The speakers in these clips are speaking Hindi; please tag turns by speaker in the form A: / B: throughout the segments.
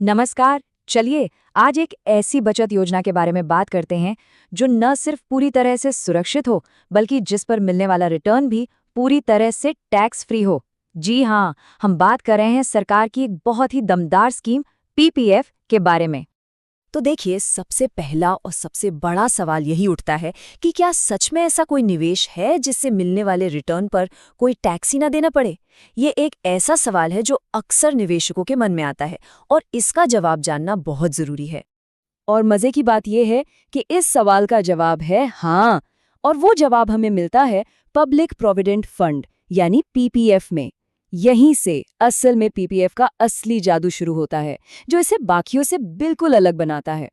A: नमस्कार। चलिए आज एक ऐसी बचत योजना के बारे में बात करते हैं जो न सिर्फ पूरी तरह से सुरक्षित हो बल्कि जिस पर मिलने वाला रिटर्न भी पूरी तरह से टैक्स फ्री हो। जी हाँ, हम बात कर रहे हैं सरकार की एक बहुत ही दमदार स्कीम पीपीएफ के बारे में।
B: तो देखिए, सबसे पहला और सबसे बड़ा सवाल यही उठता है कि क्या सच में ऐसा कोई निवेश है जिससे मिलने वाले रिटर्न पर कोई टैक्स ही ना देना पड़े। ये एक ऐसा सवाल है जो अक्सर निवेशकों के मन में आता है और इसका जवाब जानना बहुत जरूरी है।
A: और मजे की बात यह है कि इस सवाल का जवाब है हाँ, और वो जवाब हमें मिलता है पब्लिक प्रोविडेंट फंड यानी पीपीएफ में। यहीं से असल में पीपीएफ का असली जादू शुरू होता है, जो इसे बाकियों से बिल्कुल अलग बनाता है।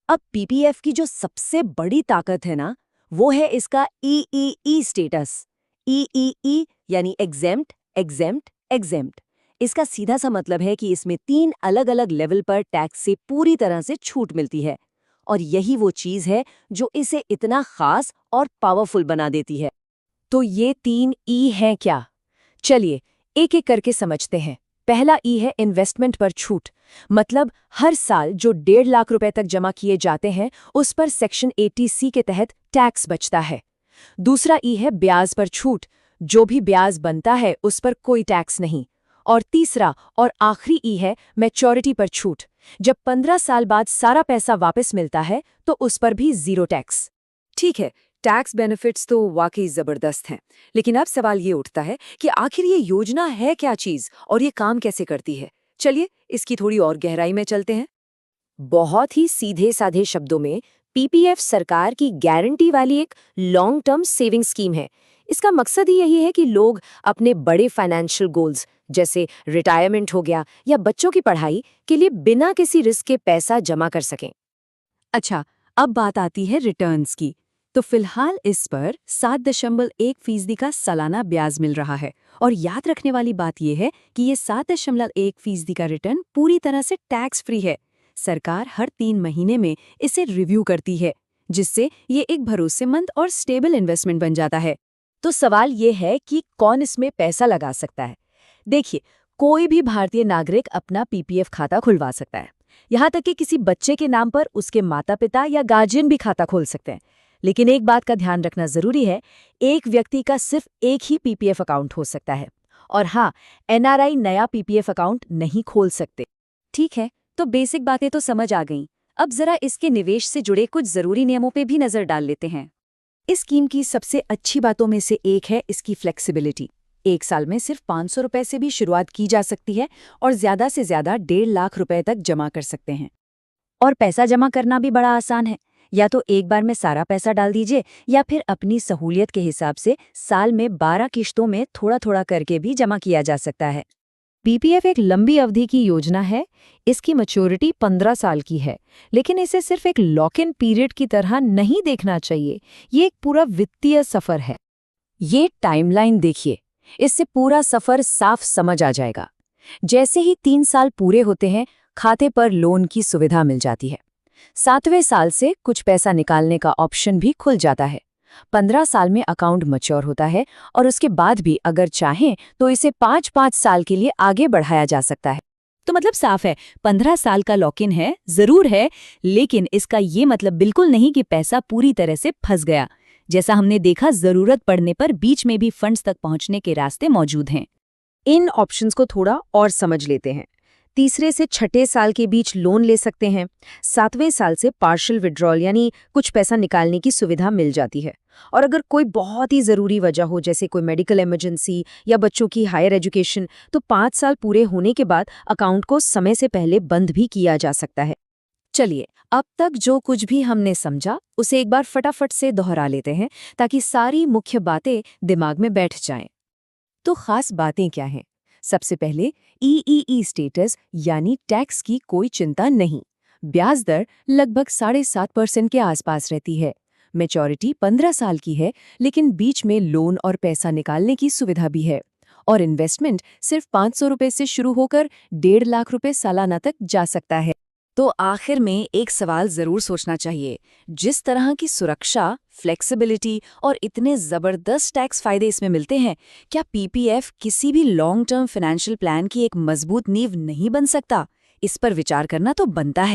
B: अब पीपीएफ की जो सबसे बड़ी ताकत है ना, वो है इसका ईईई स्टेटस। ईईई यानी एग्जेम्प्ट, एग्जेम्प्ट, एग्जेम्प्ट। इसका सीधा सा मतलब है कि इसमें 3 अलग-अलग लेवल पर टैक्स से पूरी तरह से छूट मिलती है। और यही वो चीज है जो इसे इतना खास और पावरफुल बना देती है।
A: तो ये 3 ई हैं क्या? चलिए एक एक करके समझते हैं। पहला ई है इन्वेस्टमेंट पर छूट, मतलब हर साल जो 1.5 लाख रुपए तक जमा किए जाते हैं उस पर सेक्शन 80C के तहत टैक्स बचता है। दूसरा ई है ब्याज पर छूट, जो भी ब्याज बनता है उस पर कोई टैक्स नहीं। और तीसरा और आखिरी ई है मैच्योरिटी पर छूट, जब 15 साल बाद सारा पैसा वापस मिलता है तो उस पर भी जीरो टैक्स।
B: ठीक है, टैक्स बेनिफिट्स तो वाकई जबरदस्त हैं, लेकिन अब सवाल ये उठता है कि आखिर ये योजना है क्या चीज और ये काम कैसे करती है। चलिए इसकी थोड़ी और गहराई में चलते हैं। बहुत ही सीधे साधे शब्दों में पीपीएफ सरकार की गारंटी वाली एक लॉन्ग टर्म सेविंग स्कीम है। इसका मकसद ही यही है कि लोग अपने बड़े फाइनेंशियल गोल्स जैसे रिटायरमेंट हो गया या बच्चों की पढ़ाई के लिए बिना किसी रिस्क के पैसा जमा कर सकें।
A: अच्छा, अब बात आती है रिटर्न्स की। तो फिलहाल इस पर 7.1% का सालाना ब्याज मिल रहा है। और याद रखने वाली बात यह है कि ये 7.1% का रिटर्न पूरी तरह से टैक्स फ्री है। सरकार हर 3 महीने में इसे रिव्यू करती है, जिससे ये एक भरोसेमंद और स्टेबल इन्वेस्टमेंट बन जाता है।
B: तो सवाल ये है कि कौन इसमें पैसा लगा सकता है। देखिए, कोई भी भारतीय नागरिक अपना पीपीएफ खाता खुलवा सकता है। यहाँ तक कि किसी बच्चे के नाम पर उसके माता पिता या गार्जियन भी खाता खोल सकते हैं। लेकिन एक बात का ध्यान रखना जरूरी है, एक व्यक्ति का सिर्फ एक ही पीपीएफ अकाउंट हो सकता है। और हाँ, एनआरआई नया पीपीएफ अकाउंट नहीं खोल सकते।
A: ठीक है, तो बेसिक बातें तो समझ आ गईं। अब जरा इसके निवेश से जुड़े कुछ जरूरी नियमों पे भी नजर डाल लेते हैं।
B: इस स्कीम की सबसे अच्छी बातों में से एक है इसकी फ्लेक्सिबिलिटी। 1 साल में सिर्फ 500 रुपए से भी शुरुआत की जा सकती है और ज्यादा से ज्यादा 1.5 लाख रुपए तक जमा कर सकते हैं।
A: और पैसा जमा करना भी बड़ा आसान है। या तो एक बार में सारा पैसा डाल दीजिए या फिर अपनी सहूलियत के हिसाब से साल में 12 किश्तों में थोड़ा थोड़ा करके भी जमा किया जा सकता है।
B: पीपीएफ एक लंबी अवधि की योजना है। इसकी मैच्योरिटी 15 साल की है, लेकिन इसे सिर्फ एक लॉक इन पीरियड की तरह नहीं देखना चाहिए। ये एक पूरा वित्तीय सफर है।
A: ये टाइमलाइन देखिए, इससे पूरा सफर साफ समझ आ जाएगा। जैसे ही 3 साल पूरे होते हैं, खाते पर लोन की सुविधा मिल जाती है। 7वें साल से कुछ पैसा निकालने का ऑप्शन भी खुल जाता है। 15 साल में अकाउंट मैच्योर होता है और उसके बाद भी अगर चाहें तो इसे 5-5 साल के लिए आगे बढ़ाया जा सकता है।
B: तो मतलब साफ है, 15 साल का लॉक इन है, जरूर है, लेकिन इसका ये मतलब बिल्कुल नहीं कि पैसा पूरी तरह से फंस गया। जैसा हमने देखा, जरूरत पड़ने पर बीच में भी फंड्स तक पहुंचने के रास्ते मौजूद हैं।
A: इन ऑप्शंस को थोड़ा और समझ लेते हैं। तीसरे से छठे साल के बीच लोन ले सकते हैं। 7वें साल से पार्शियल विड्रॉल यानी कुछ पैसा निकालने की सुविधा मिल जाती है। और अगर कोई बहुत ही ज़रूरी वजह हो, जैसे कोई मेडिकल इमरजेंसी या बच्चों की हायर एजुकेशन, तो 5 साल पूरे होने के बाद अकाउंट को समय से पहले बंद भी किया जा सकता है। चलिए, अब तक जो कुछ भी हमने समझा उसे एक बार फटाफट से दोहरा लेते हैं ताकि सारी मुख्य बातें दिमाग में बैठ जाएं। तो खास बातें क्या हैं? सबसे पहले ईईई स्टेटस यानी टैक्स की कोई चिंता नहीं। ब्याज दर लगभग 7.5% के आसपास रहती है। मैच्योरिटी 15 साल की है, लेकिन बीच में लोन और पैसा निकालने की सुविधा भी है। और इन्वेस्टमेंट सिर्फ 500 रुपए से शुरू होकर 1.5 लाख रुपए सालाना तक जा सकता है। तो आखिर में एक सवाल जरूर सोचना चाहिए, जिस तरह की सुरक्षा, फ्लेक्सिबिलिटी और इतने जबरदस्त टैक्स फायदे इसमें मिलते हैं, क्या पीपीएफ किसी भी लॉन्ग टर्म फाइनेंशियल प्लान की एक मजबूत नींव नहीं बन सकता?
B: इस पर विचार करना तो बनता है।